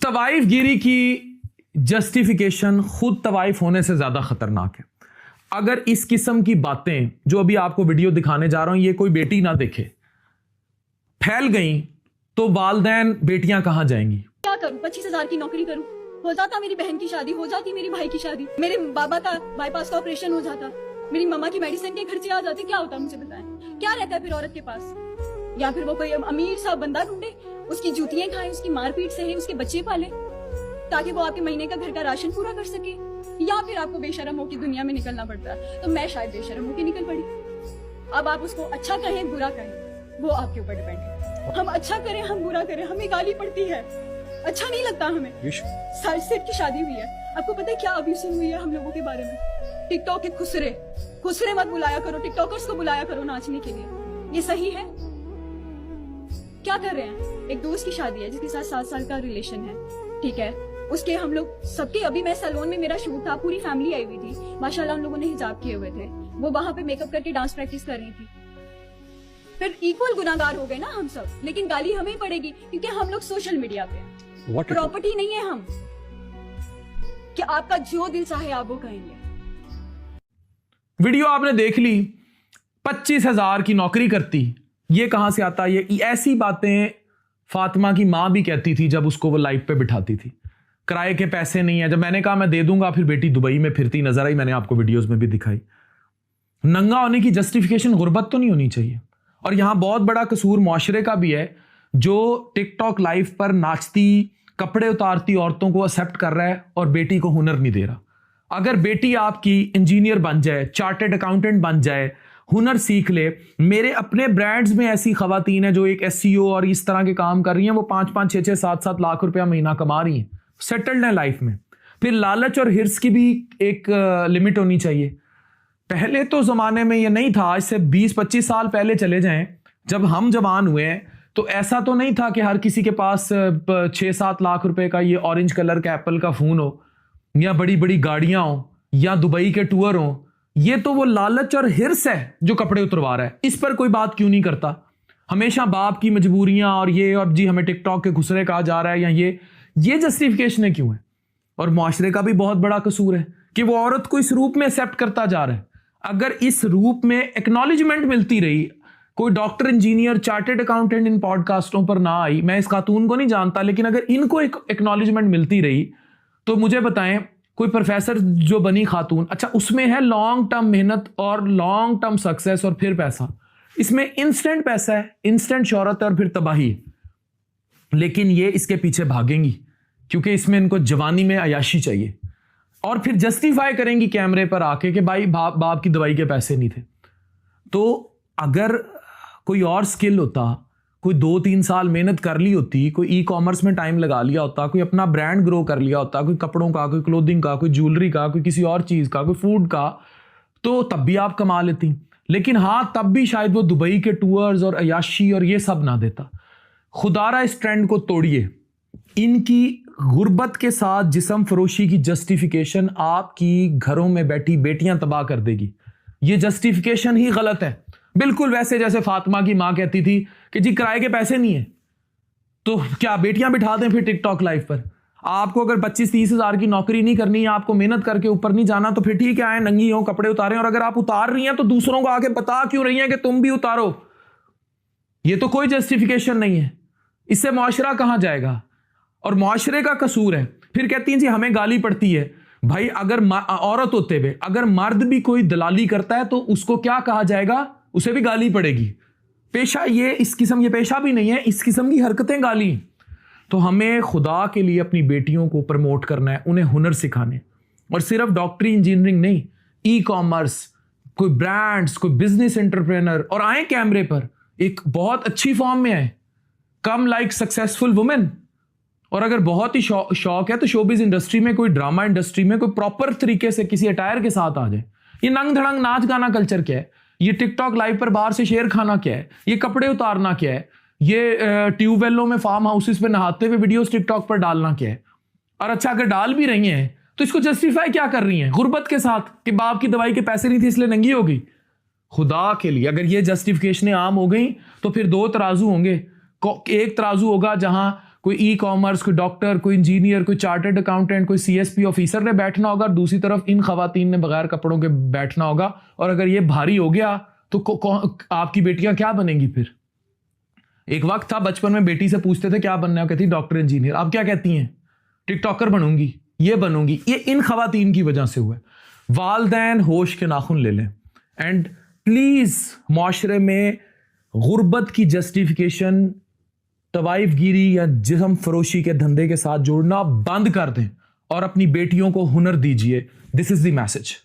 तवाइफ गिरी की जस्टिफिकेशन खुद तवाइफ होने से ज्यादा खतरनाक है। अगर इस किस्म की बातें जो अभी आपको वीडियो दिखाने जा रहा हूं ये कोई बेटी ना देखे, फैल गई तो वालदैन बेटियां कहां जाएंगी? क्या करूं? 25,000 की नौकरी करूं, हो जाता मेरी बहन की शादी, हो जाती मेरी भाई की शादी, मेरे बाबा का बाईपास का ऑपरेशन हो जाता, मेरी मम्मा की मेडिसिन के खर्चे आ जाते, क्या होता मुझे बताएं? क्या रहता है फिर औरत के पास? या फिर वो कोई अमीर सा बंदा ढूंढे, उसकी जूतियां खाए, उसकी मारपीट सहे, उसके बच्चे पाले ताकि वो आपके महीने का घर का राशन पूरा कर सके, या फिर आपको बेशरम हो की दुनिया में निकलना पड़ता है। तो मैं शायद बेशरम हो के निकल पड़ी। अब आप उसको अच्छा कहें बुरा कहें वो आपके ऊपर डिपेंड है। हम अच्छा करें हम बुरा करें हमें गाली पड़ती है, अच्छा नहीं लगता हमें। सेट की शादी हुई है, आपको पता है क्या अब्यूसिव हुई है हम लोगों के बारे में? टिकटॉक के खुसरे मत बुलाया करो, टिकटॉकर्स को बुलाया करो नाचने के लिए, ये सही है? क्या कर रहे हैं? एक दोस्त की शादी है जिसके साथ 7 साल का रिलेशन है, ठीक है, उसके हम लोग सबके, अभी मैं सैलून में मेरा शूट था, पूरी फैमिली आई हुई थी, माशाल्लाह उन लोगों ने हिजाब किए हुए थे, वो वहां पे मेकअप करके डांस प्रैक्टिस कर रही थी। फिर इक्वल गुनाहगार हो गए ना हम सब, लेकिन गाली हमें पड़ेगी क्योंकि हम लोग सोशल मीडिया पे हैं, प्रॉपर्टी नहीं है हम कि आपका जो दिल चाहे आप वो कहेंगे। वीडियो आपने देख ली, 25,000 की नौकरी करती, ये कहां से आता? ये ऐसी बातें फातिमा की मां भी कहती थी जब उसको वो लाइव पे बिठाती थी। किराए के पैसे नहीं है, जब मैंने कहा मैं दे दूंगा, फिर बेटी दुबई में फिरती नजर आई, मैंने आपको वीडियोस में भी दिखाई। नंगा होने की जस्टिफिकेशन गुर्बत तो नहीं होनी चाहिए। और यहां बहुत बड़ा कसूर मुआशरे का भी है जो टिकटॉक लाइव पर नाचती, कपड़े उतारती औरतों को एक्सेप्ट कर रहा है और बेटी को हुनर नहीं दे रहा। अगर बेटी आपकी इंजीनियर बन जाए, चार्टर्ड अकाउंटेंट बन जाए, हुनर सीख ले, मेरे अपने ब्रांड्स में ऐसी खवातीन है जो एक SEO और इस तरह के काम कर रही हैं, वो 5-5, 6-6, 7-7 लाख रुपया महीना कमा रही हैं, सेटल्ड है लाइफ में। फिर लालच और हिर्स की भी एक लिमिट होनी चाहिए। पहले तो जमाने में ये नहीं था, आज से 20-25 साल पहले चले जाएं, जब हम जवान हुए हैं तो ऐसा तो नहीं था कि हर किसी के पास 6-7 लाख रुपए का ये ऑरेंज कलर का एप्पल का फोन हो, या बड़ी बड़ी गाड़ियां हो, या दुबई के टूर हो। ये तो वो लालच और हिर्स है जो कपड़े उतरवा रहा है। इस पर कोई बात क्यों नहीं करता? हमेशा बाप की मजबूरियां और ये, और जी हमें टिकटॉक के घुसरे कहा जा रहा है, या ये जस्टिफिकेशन क्यों है? और मुआशरे का भी बहुत बड़ा कसूर है कि वो औरत को इस रूप में एक्सेप्ट करता जा रहा है। अगर इस रूप में एक्नॉलेजमेंट मिलती रही, कोई डॉक्टर, इंजीनियर, चार्टर्ड अकाउंटेंट इन पॉडकास्टों पर ना आई, मैं इस खातून को नहीं जानता, लेकिन अगर इनको एक एक्नॉलेजमेंट मिलती रही तो मुझे बताएं, कोई प्रोफेसर जो बनी खातून, अच्छा उसमें है लॉन्ग टर्म मेहनत और लॉन्ग टर्म सक्सेस और फिर पैसा, इसमें इंस्टेंट पैसा है, इंस्टेंट शोहरत है और फिर तबाही। लेकिन ये इसके पीछे भागेंगी क्योंकि इसमें इनको जवानी में अयाशी चाहिए, और फिर जस्टिफाई करेंगी कैमरे पर आके कि भाई बाप की दवाई के पैसे नहीं थे। तो अगर कोई और स्किल होता, कोई 2-3 साल मेहनत कर ली होती, कोई ई-कॉमर्स में टाइम लगा लिया होता, कोई अपना ब्रांड ग्रो कर लिया होता, कोई कपड़ों का, कोई क्लोथिंग का, कोई ज्वेलरी का, कोई किसी और चीज का, कोई फूड का, तो तब भी आप कमा लेती। लेकिन हाँ, तब भी शायद वो दुबई के टूर्स और अयाशी और ये सब ना देता। खुदारा इस ट्रेंड को तोड़िए। इनकी गुर्बत के साथ जिस्म फरोशी की जस्टिफिकेशन आपकी घरों में बैठी बेटियां तबाह कर देगी। ये जस्टिफिकेशन ही गलत है, बिल्कुल वैसे जैसे फातिमा की मां कहती थी कि जी किराए के पैसे नहीं है, तो क्या बेटियां बिठा दें फिर टिकटॉक लाइव पर? आपको अगर 25-30 हजार की नौकरी नहीं करनी है, आपको मेहनत करके ऊपर नहीं जाना, तो फिर ठीक है, आए नंगी हो, कपड़े उतारें, और अगर आप उतार रही हैं तो दूसरों को आके बता क्यों रही हैं कि तुम भी उतारो? ये तो कोई जस्टिफिकेशन नहीं है। इससे मुआशरा कहां जाएगा? और मुआशरे का कसूर है। फिर कहती हैं जी हमें गाली पड़ती है। भाई अगर औरत होते हुए अगर मर्द भी कोई दलाली करता है तो उसको क्या कहा जाएगा? उसे भी गाली पड़ेगी। पेशा ये इस किस्म, ये पेशा भी नहीं है, इस किस्म की हरकतें गाली। तो हमें खुदा के लिए अपनी बेटियों को प्रमोट करना है, उन्हें हुनर सिखाने, और सिर्फ डॉक्टरी इंजीनियरिंग नहीं, ई-कॉमर्स, कोई ब्रांड्स, कोई बिजनेस एंटरप्रेनर, और आए कैमरे पर एक बहुत अच्छी फॉर्म में आए, कम लाइक सक्सेसफुल वुमेन। और अगर बहुत ही शौक है तो शोबिज इंडस्ट्री में, कोई ड्रामा इंडस्ट्री में कोई प्रॉपर तरीके से किसी अटायर के साथ आ जाए। ये नंग धड़ंग नाच गाना कल्चर क्या है? ये टिकटॉक लाइव पर बाहर से शेर खाना क्या है? ये कपड़े उतारना क्या है? ये ट्यूबवेलों में, फार्म हाउसेस पे नहाते हुए वीडियोस टिकटॉक पर डालना क्या है? और अच्छा अगर डाल भी रही हैं तो इसको जस्टिफाई क्या कर रही हैं? गुर्बत के साथ कि बाप की दवाई के पैसे नहीं थे इसलिए नंगी हो गई। खुदा के लिए अगर ये जस्टिफिकेशनें आम हो गई तो फिर 2 तराजू होंगे। एक तराजू होगा जहां कोई ई कॉमर्स, कोई डॉक्टर, कोई इंजीनियर, कोई चार्टर्ड अकाउंटेंट, कोई सीएसपी ऑफिसर ने बैठना होगा, दूसरी तरफ इन खवातीन ने बगैर कपड़ों के बैठना होगा। और अगर ये भारी हो गया तो आपकी बेटियां क्या बनेंगी फिर? एक वक्त था बचपन में बेटी से पूछते थे क्या बनना है, कहती डॉक्टर इंजीनियर। अब क्या कहती हैं? टिकटॉकर बनूंगी, ये बनूंगी। ये इन खवातीन की वजह से हुआ है। वालदैन होश के नाखून ले लें। एंड प्लीज माशरे में गुर्बत की जस्टिफिकेशन, तवाइफगिरी या जिस्म फरोशी के धंधे के साथ जोड़ना बंद कर दें और अपनी बेटियों को हुनर दीजिए। This is the message.